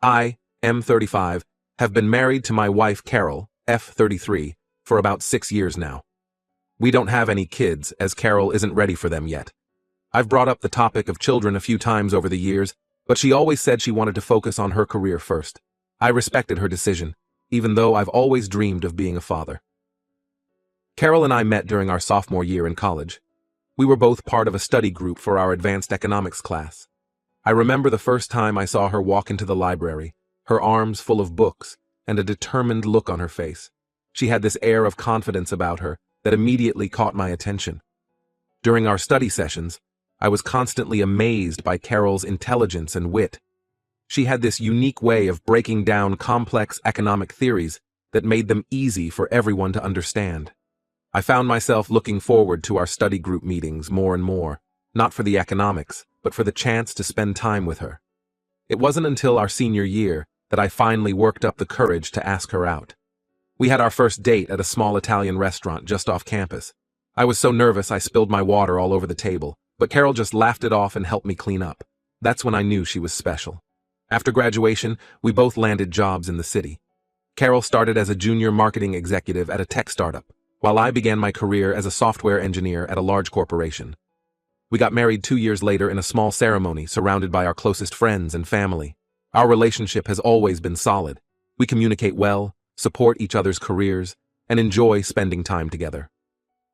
I, M35, have been married to my wife Carol, F33, for about 6 years now. We don't have any kids, as Carol isn't ready for them yet. I've brought up the topic of children a few times over the years, but she always said she wanted to focus on her career first. I respected her decision, even though I've always dreamed of being a father. Carol and I met during our sophomore year in college. We were both part of a study group for our advanced economics class. I remember the first time I saw her walk into the library, her arms full of books, and a determined look on her face. She had this air of confidence about her that immediately caught my attention. During our study sessions, I was constantly amazed by Carol's intelligence and wit. She had this unique way of breaking down complex economic theories that made them easy for everyone to understand. I found myself looking forward to our study group meetings more and more, not for the economics, but for the chance to spend time with her. It wasn't until our senior year that I finally worked up the courage to ask her out. We had our first date at a small Italian restaurant just off campus. I was so nervous I spilled my water all over the table, but Carol just laughed it off and helped me clean up. That's when I knew she was special. After graduation, we both landed jobs in the city. Carol started as a junior marketing executive at a tech startup, while I began my career as a software engineer at a large corporation. We got married 2 years later in a small ceremony surrounded by our closest friends and family. Our relationship has always been solid. We communicate well, support each other's careers, and enjoy spending time together.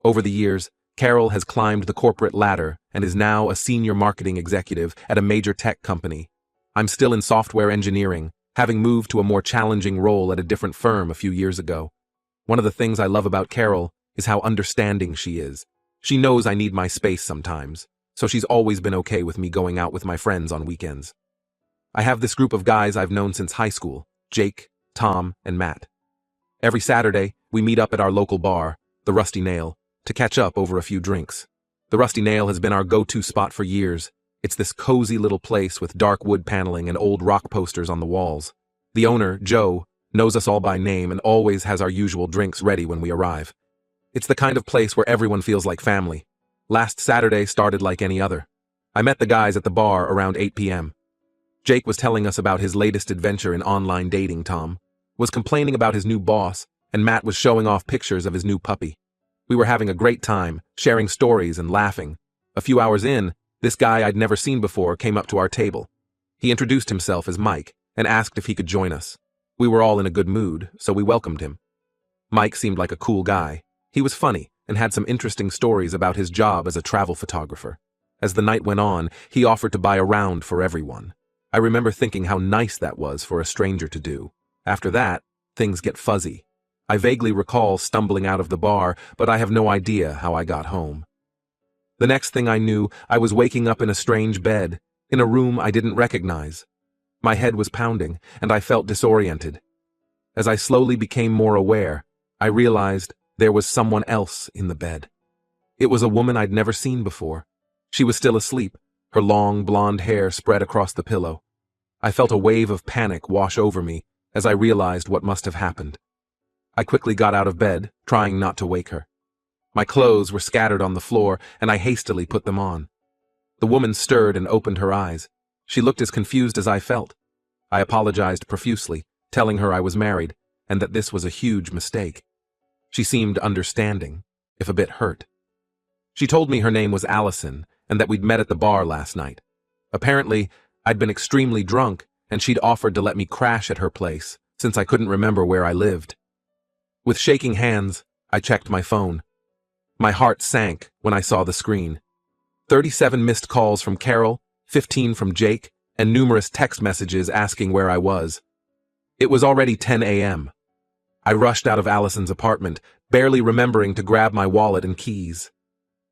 Over the years, Carol has climbed the corporate ladder and is now a senior marketing executive at a major tech company. I'm still in software engineering, having moved to a more challenging role at a different firm a few years ago. One of the things I love about Carol is how understanding she is. She knows I need my space sometimes, so she's always been okay with me going out with my friends on weekends. I have this group of guys I've known since high school, Jake, Tom, and Matt. Every Saturday, we meet up at our local bar, the Rusty Nail, to catch up over a few drinks. The Rusty Nail has been our go-to spot for years. It's this cozy little place with dark wood paneling and old rock posters on the walls. The owner, Joe, knows us all by name and always has our usual drinks ready when we arrive. It's the kind of place where everyone feels like family. Last Saturday started like any other. I met the guys at the bar around 8 p.m. Jake was telling us about his latest adventure in online dating. Tom was complaining about his new boss, and Matt was showing off pictures of his new puppy. We were having a great time, sharing stories and laughing. A few hours in, this guy I'd never seen before came up to our table. He introduced himself as Mike and asked if he could join us. We were all in a good mood, so we welcomed him. Mike seemed like a cool guy. He was funny and had some interesting stories about his job as a travel photographer. As the night went on, he offered to buy a round for everyone. I remember thinking how nice that was for a stranger to do. After that, things get fuzzy. I vaguely recall stumbling out of the bar, but I have no idea how I got home. The next thing I knew, I was waking up in a strange bed, in a room I didn't recognize. My head was pounding, and I felt disoriented. As I slowly became more aware, I realized there was someone else in the bed. It was a woman I'd never seen before. She was still asleep, her long blonde hair spread across the pillow. I felt a wave of panic wash over me as I realized what must have happened. I quickly got out of bed, trying not to wake her. My clothes were scattered on the floor, and I hastily put them on. The woman stirred and opened her eyes. She looked as confused as I felt. I apologized profusely, telling her I was married, and that this was a huge mistake. She seemed understanding, if a bit hurt. She told me her name was Allison, and that we'd met at the bar last night. Apparently, I'd been extremely drunk, and she'd offered to let me crash at her place, since I couldn't remember where I lived. With shaking hands, I checked my phone. My heart sank when I saw the screen. 37 missed calls from Carol, 15 from Jake, and numerous text messages asking where I was. It was already 10 a.m. I rushed out of Allison's apartment, barely remembering to grab my wallet and keys.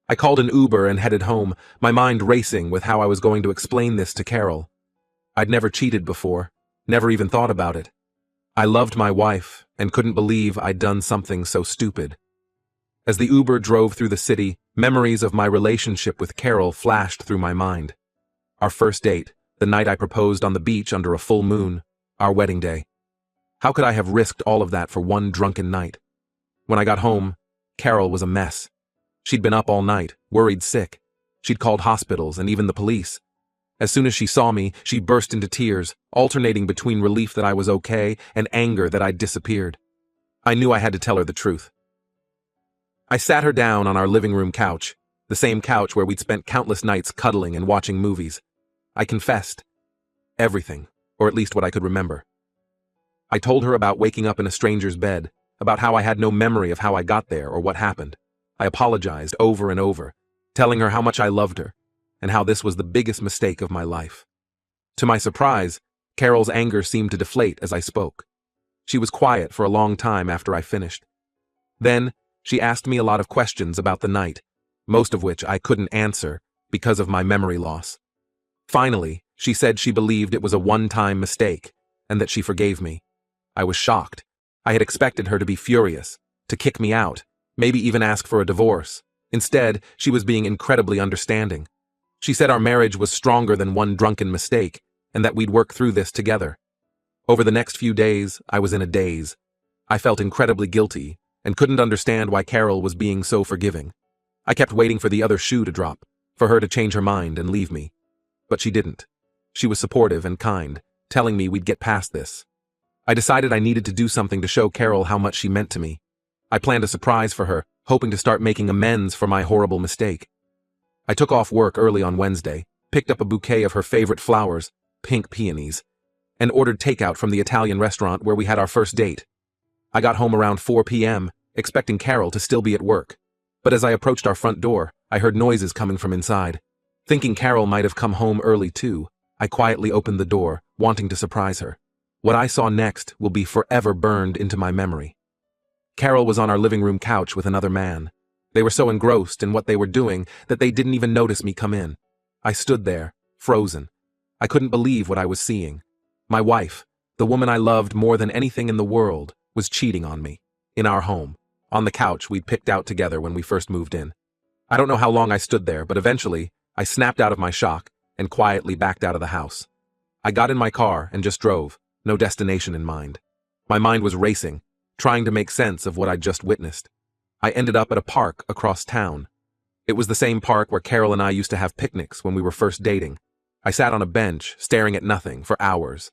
I called an Uber and headed home, my mind racing with how I was going to explain this to Carol. I'd never cheated before, never even thought about it. I loved my wife and couldn't believe I'd done something so stupid. As the Uber drove through the city, memories of my relationship with Carol flashed through my mind. Our first date, the night I proposed on the beach under a full moon, our wedding day. How could I have risked all of that for one drunken night? When I got home, Carol was a mess. She'd been up all night, worried sick. She'd called hospitals and even the police. As soon as she saw me, she burst into tears, alternating between relief that I was okay and anger that I'd disappeared. I knew I had to tell her the truth. I sat her down on our living room couch, the same couch where we'd spent countless nights cuddling and watching movies. I confessed. Everything, or at least what I could remember. I told her about waking up in a stranger's bed, about how I had no memory of how I got there or what happened. I apologized over and over, telling her how much I loved her, and how this was the biggest mistake of my life. To my surprise, Carol's anger seemed to deflate as I spoke. She was quiet for a long time after I finished. Then, she asked me a lot of questions about the night, most of which I couldn't answer because of my memory loss. Finally, she said she believed it was a one-time mistake and that she forgave me. I was shocked. I had expected her to be furious, to kick me out, maybe even ask for a divorce. Instead, she was being incredibly understanding. She said our marriage was stronger than one drunken mistake and that we'd work through this together. Over the next few days, I was in a daze. I felt incredibly guilty and couldn't understand why Carol was being so forgiving. I kept waiting for the other shoe to drop, for her to change her mind and leave me. But she didn't. She was supportive and kind, telling me we'd get past this. I decided I needed to do something to show Carol how much she meant to me. I planned a surprise for her, hoping to start making amends for my horrible mistake. I took off work early on Wednesday, picked up a bouquet of her favorite flowers, pink peonies, and ordered takeout from the Italian restaurant where we had our first date. I got home around 4 p.m., expecting Carol to still be at work. But as I approached our front door, I heard noises coming from inside. Thinking Carol might have come home early too, I quietly opened the door, wanting to surprise her. What I saw next will be forever burned into my memory. Carol was on our living room couch with another man. They were so engrossed in what they were doing that they didn't even notice me come in. I stood there, frozen. I couldn't believe what I was seeing. My wife, the woman I loved more than anything in the world, was cheating on me. In our home, on the couch we'd picked out together when we first moved in. I don't know how long I stood there, but eventually, I snapped out of my shock and quietly backed out of the house. I got in my car and just drove, no destination in mind. My mind was racing, trying to make sense of what I'd just witnessed. I ended up at a park across town. It was the same park where Carol and I used to have picnics when we were first dating. I sat on a bench, staring at nothing, for hours.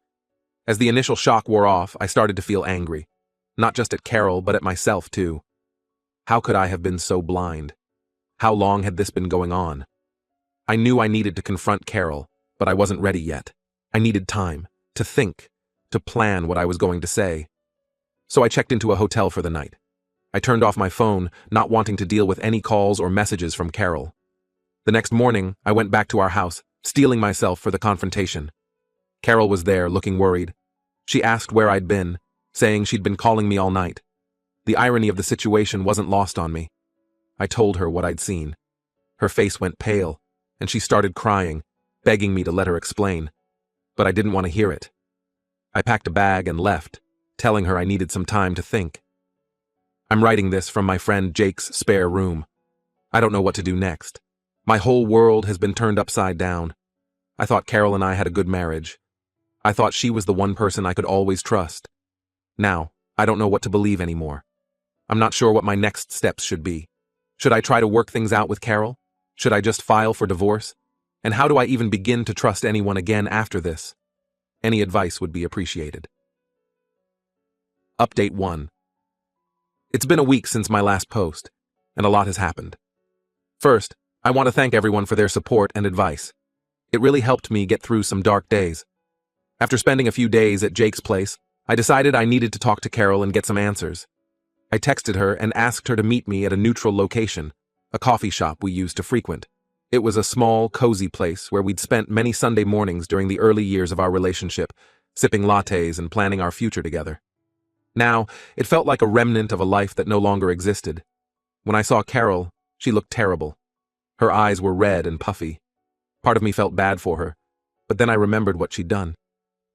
As the initial shock wore off, I started to feel angry. Not just at Carol, but at myself, too. How could I have been so blind? How long had this been going on? I knew I needed to confront Carol, but I wasn't ready yet. I needed time, to think, to plan what I was going to say. So I checked into a hotel for the night. I turned off my phone, not wanting to deal with any calls or messages from Carol. The next morning, I went back to our house, steeling myself for the confrontation. Carol was there, looking worried. She asked where I'd been, saying she'd been calling me all night. The irony of the situation wasn't lost on me. I told her what I'd seen. Her face went pale, and she started crying, begging me to let her explain. But I didn't want to hear it. I packed a bag and left, telling her I needed some time to think. I'm writing this from my friend Jake's spare room. I don't know what to do next. My whole world has been turned upside down. I thought Carol and I had a good marriage. I thought she was the one person I could always trust. Now, I don't know what to believe anymore. I'm not sure what my next steps should be. Should I try to work things out with Carol? Should I just file for divorce? And how do I even begin to trust anyone again after this? Any advice would be appreciated. Update 1. It's been a week since my last post, and a lot has happened. First, I want to thank everyone for their support and advice. It really helped me get through some dark days. After spending a few days at Jake's place, I decided I needed to talk to Carol and get some answers. I texted her and asked her to meet me at a neutral location, a coffee shop we used to frequent. It was a small, cozy place where we'd spent many Sunday mornings during the early years of our relationship, sipping lattes and planning our future together. Now, it felt like a remnant of a life that no longer existed. When I saw Carol, she looked terrible. Her eyes were red and puffy. Part of me felt bad for her, but then I remembered what she'd done.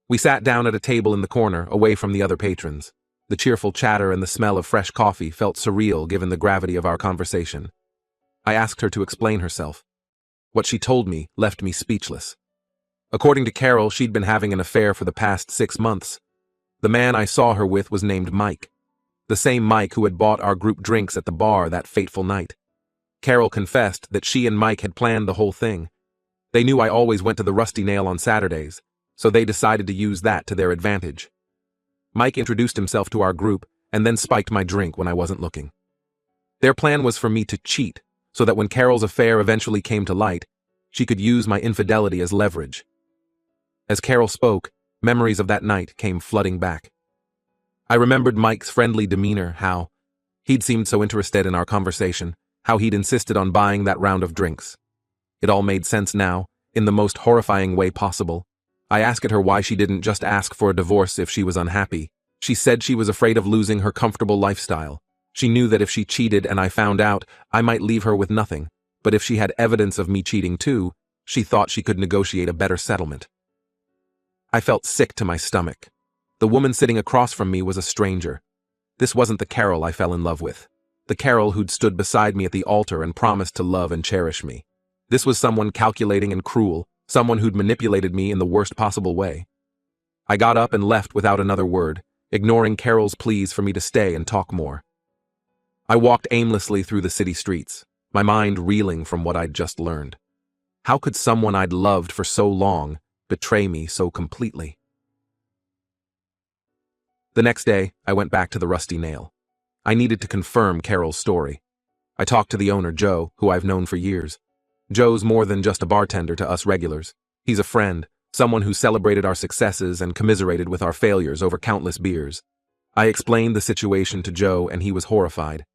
We sat down at a table in the corner, away from the other patrons. The cheerful chatter and the smell of fresh coffee felt surreal given the gravity of our conversation. I asked her to explain herself. What she told me left me speechless. According to Carol, she'd been having an affair for the past 6 months. The man I saw her with was named Mike, the same Mike who had bought our group drinks at the bar that fateful night. Carol confessed that she and Mike had planned the whole thing. They knew I always went to the Rusty Nail on Saturdays, so they decided to use that to their advantage. Mike introduced himself to our group and then spiked my drink when I wasn't looking. Their plan was for me to cheat, so that when Carol's affair eventually came to light, she could use my infidelity as leverage. As Carol spoke, memories of that night came flooding back. I remembered Mike's friendly demeanor, how he'd seemed so interested in our conversation, how he'd insisted on buying that round of drinks. It all made sense now, in the most horrifying way possible. I asked her why she didn't just ask for a divorce if she was unhappy. She said she was afraid of losing her comfortable lifestyle. She knew that if she cheated and I found out, I might leave her with nothing, but if she had evidence of me cheating too, she thought she could negotiate a better settlement. I felt sick to my stomach. The woman sitting across from me was a stranger. This wasn't the Carol I fell in love with. The Carol who'd stood beside me at the altar and promised to love and cherish me. This was someone calculating and cruel, someone who'd manipulated me in the worst possible way. I got up and left without another word, ignoring Carol's pleas for me to stay and talk more. I walked aimlessly through the city streets, my mind reeling from what I'd just learned. How could someone I'd loved for so long betray me so completely? The next day, I went back to the Rusty Nail. I needed to confirm Carol's story. I talked to the owner, Joe, who I've known for years. Joe's more than just a bartender to us regulars. He's a friend, someone who celebrated our successes and commiserated with our failures over countless beers. I explained the situation to Joe and he was horrified.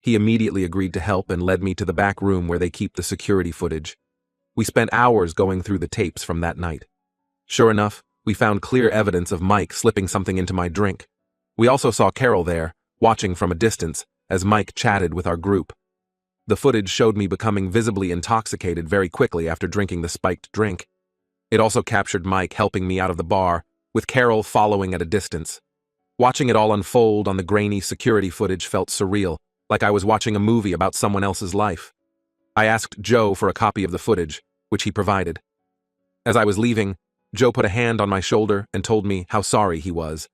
He immediately agreed to help and led me to the back room where they keep the security footage. We spent hours going through the tapes from that night. Sure enough, we found clear evidence of Mike slipping something into my drink. We also saw Carol there, watching from a distance, as Mike chatted with our group. The footage showed me becoming visibly intoxicated very quickly after drinking the spiked drink. It also captured Mike helping me out of the bar, with Carol following at a distance. Watching it all unfold on the grainy security footage felt surreal, like I was watching a movie about someone else's life. I asked Joe for a copy of the footage, which he provided. As I was leaving, Joe put a hand on my shoulder and told me how sorry he was.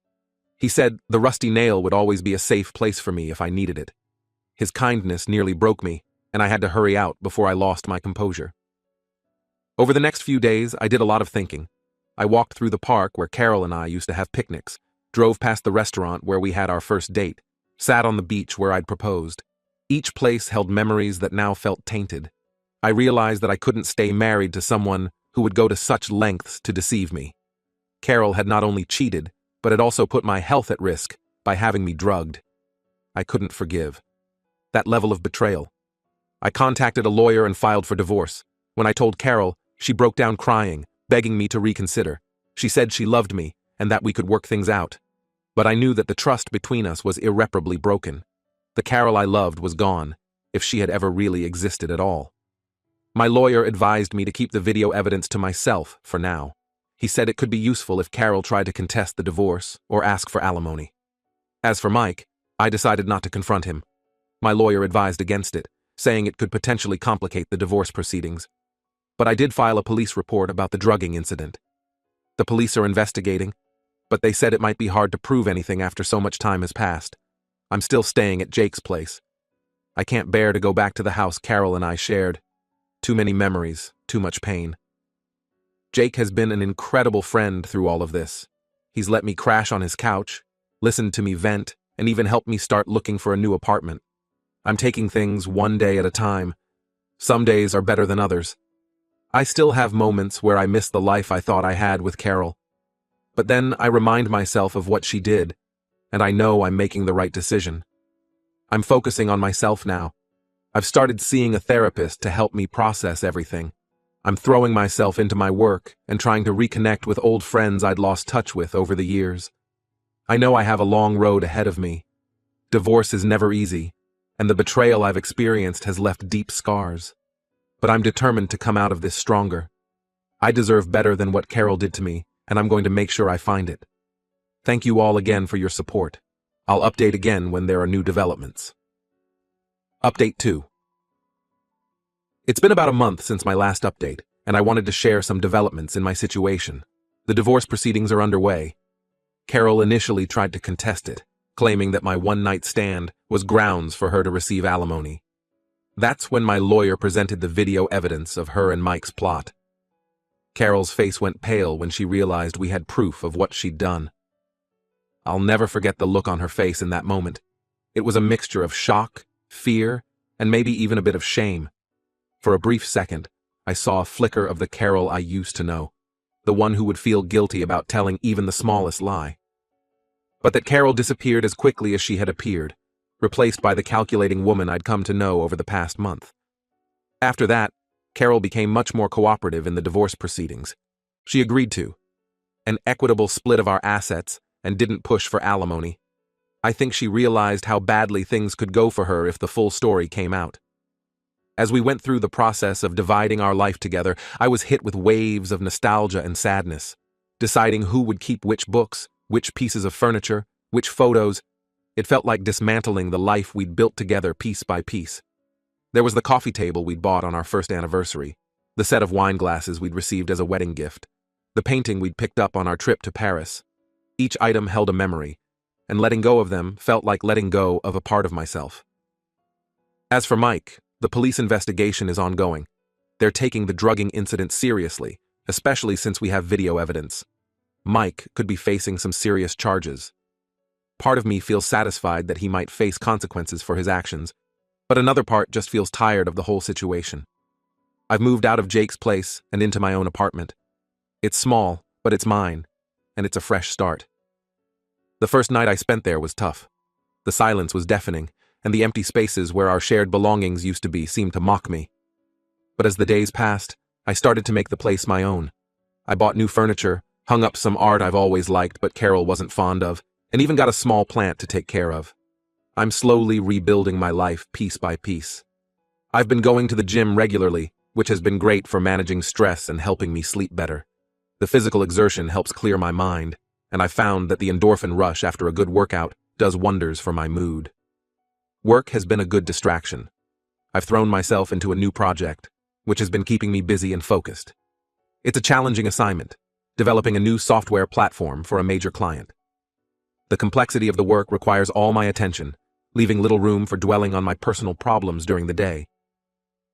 He said the Rusty Nail would always be a safe place for me if I needed it. His kindness nearly broke me, and I had to hurry out before I lost my composure. Over the next few days, I did a lot of thinking. I walked through the park where Carol and I used to have picnics, drove past the restaurant where we had our first date, sat on the beach where I'd proposed. Each place held memories that now felt tainted. I realized that I couldn't stay married to someone who would go to such lengths to deceive me. Carol had not only cheated, but had also put my health at risk by having me drugged. I couldn't forgive. That level of betrayal. I contacted a lawyer and filed for divorce. When I told Carol, she broke down crying, begging me to reconsider. She said she loved me and that we could work things out. But I knew that the trust between us was irreparably broken. The Carol I loved was gone, if she had ever really existed at all. My lawyer advised me to keep the video evidence to myself for now. He said it could be useful if Carol tried to contest the divorce or ask for alimony. As for Mike, I decided not to confront him. My lawyer advised against it, saying it could potentially complicate the divorce proceedings. But I did file a police report about the drugging incident. The police are investigating, but they said it might be hard to prove anything after so much time has passed. I'm still staying at Jake's place. I can't bear to go back to the house Carol and I shared. Too many memories, too much pain. Jake has been an incredible friend through all of this. He's let me crash on his couch, listened to me vent, and even helped me start looking for a new apartment. I'm taking things one day at a time. Some days are better than others. I still have moments where I miss the life I thought I had with Carol. But then I remind myself of what she did, and I know I'm making the right decision. I'm focusing on myself now. I've started seeing a therapist to help me process everything. I'm throwing myself into my work and trying to reconnect with old friends I'd lost touch with over the years. I know I have a long road ahead of me. Divorce is never easy, and the betrayal I've experienced has left deep scars. But I'm determined to come out of this stronger. I deserve better than what Carol did to me, and I'm going to make sure I find it. Thank you all again for your support. I'll update again when there are new developments. Update 2. It's been about a month since my last update, and I wanted to share some developments in my situation. The divorce proceedings are underway. Carol initially tried to contest it, claiming that my one-night stand was grounds for her to receive alimony. That's when my lawyer presented the video evidence of her and Mike's plot. Carol's face went pale when she realized we had proof of what she'd done. I'll never forget the look on her face in that moment. It was a mixture of shock, fear, and maybe even a bit of shame. For a brief second, I saw a flicker of the Carol I used to know, the one who would feel guilty about telling even the smallest lie. But that Carol disappeared as quickly as she had appeared, replaced by the calculating woman I'd come to know over the past month. After that, Carol became much more cooperative in the divorce proceedings. She agreed to an equitable split of our assets and didn't push for alimony. I think she realized how badly things could go for her if the full story came out. As we went through the process of dividing our life together, I was hit with waves of nostalgia and sadness, deciding who would keep which books, which pieces of furniture, which photos. It felt like dismantling the life we'd built together piece by piece. There was the coffee table we'd bought on our first anniversary, the set of wine glasses we'd received as a wedding gift, the painting we'd picked up on our trip to Paris. Each item held a memory, and letting go of them felt like letting go of a part of myself. As for Mike, the police investigation is ongoing. They're taking the drugging incident seriously, especially since we have video evidence. Mike could be facing some serious charges. Part of me feels satisfied that he might face consequences for his actions, but another part just feels tired of the whole situation. I've moved out of Jake's place and into my own apartment. It's small, but it's mine, and it's a fresh start. The first night I spent there was tough. The silence was deafening, and the empty spaces where our shared belongings used to be seemed to mock me. But as the days passed, I started to make the place my own. I bought new furniture, hung up some art I've always liked but Carol wasn't fond of, and even got a small plant to take care of. I'm slowly rebuilding my life piece by piece. I've been going to the gym regularly, which has been great for managing stress and helping me sleep better. The physical exertion helps clear my mind, and I've found that the endorphin rush after a good workout does wonders for my mood. Work has been a good distraction. I've thrown myself into a new project, which has been keeping me busy and focused. It's a challenging assignment, developing a new software platform for a major client. The complexity of the work requires all my attention, leaving little room for dwelling on my personal problems during the day.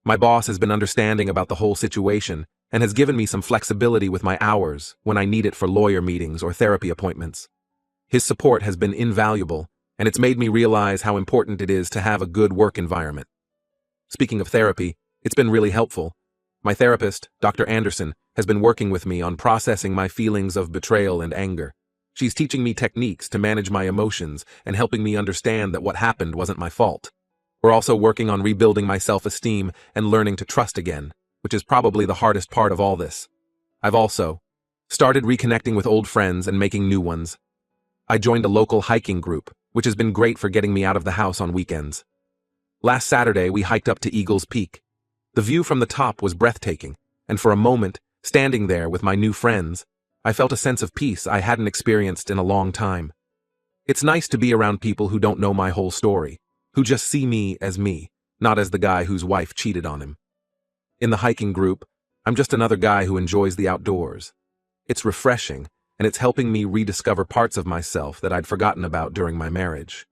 My boss has been understanding about the whole situation and has given me some flexibility with my hours when I need it for lawyer meetings or therapy appointments. His support has been invaluable, and it's made me realize how important it is to have a good work environment. Speaking of therapy, it's been really helpful. My therapist, Dr. Anderson, has been working with me on processing my feelings of betrayal and anger. She's teaching me techniques to manage my emotions and helping me understand that what happened wasn't my fault. We're also working on rebuilding my self-esteem and learning to trust again, which is probably the hardest part of all this. I've also started reconnecting with old friends and making new ones. I joined a local hiking group, which has been great for getting me out of the house on weekends. Last Saturday, we hiked up to Eagles Peak. The view from the top was breathtaking, and for a moment, standing there with my new friends, I felt a sense of peace I hadn't experienced in a long time. It's nice to be around people who don't know my whole story, who just see me, not as the guy whose wife cheated on him. In the hiking group, I'm just another guy who enjoys the outdoors. It's refreshing, and it's helping me rediscover parts of myself that I'd forgotten about during my marriage.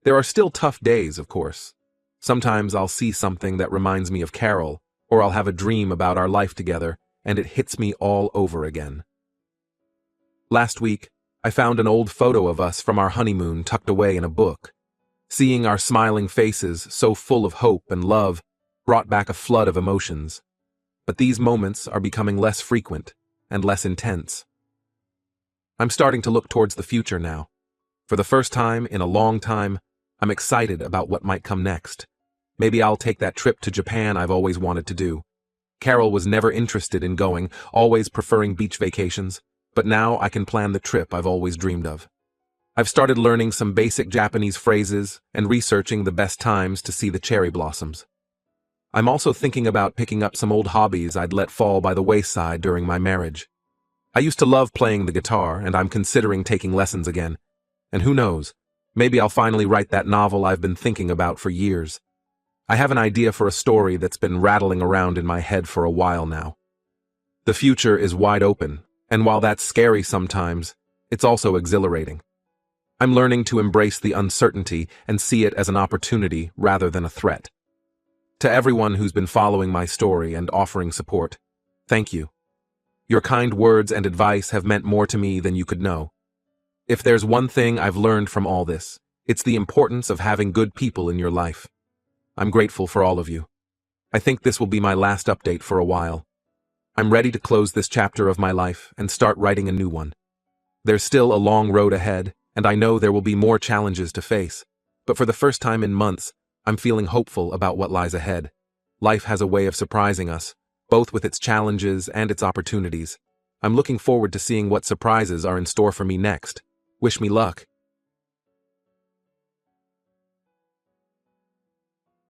There are still tough days, of course. Sometimes I'll see something that reminds me of Carol, or I'll have a dream about our life together, and it hits me all over again. Last week, I found an old photo of us from our honeymoon tucked away in a book. Seeing our smiling faces, so full of hope and love, brought back a flood of emotions. But these moments are becoming less frequent and less intense. I'm starting to look towards the future now. For the first time in a long time, I'm excited about what might come next. Maybe I'll take that trip to Japan I've always wanted to do. Carol was never interested in going, always preferring beach vacations, but now I can plan the trip I've always dreamed of. I've started learning some basic Japanese phrases and researching the best times to see the cherry blossoms. I'm also thinking about picking up some old hobbies I'd let fall by the wayside during my marriage. I used to love playing the guitar, and I'm considering taking lessons again. And who knows, maybe I'll finally write that novel I've been thinking about for years. I have an idea for a story that's been rattling around in my head for a while now. The future is wide open, and while that's scary sometimes, it's also exhilarating. I'm learning to embrace the uncertainty and see it as an opportunity rather than a threat. To everyone who's been following my story and offering support, thank you. Your kind words and advice have meant more to me than you could know. If there's one thing I've learned from all this, it's the importance of having good people in your life. I'm grateful for all of you. I think this will be my last update for a while. I'm ready to close this chapter of my life and start writing a new one. There's still a long road ahead, and I know there will be more challenges to face. But for the first time in months, I'm feeling hopeful about what lies ahead. Life has a way of surprising us, both with its challenges and its opportunities. I'm looking forward to seeing what surprises are in store for me next. Wish me luck.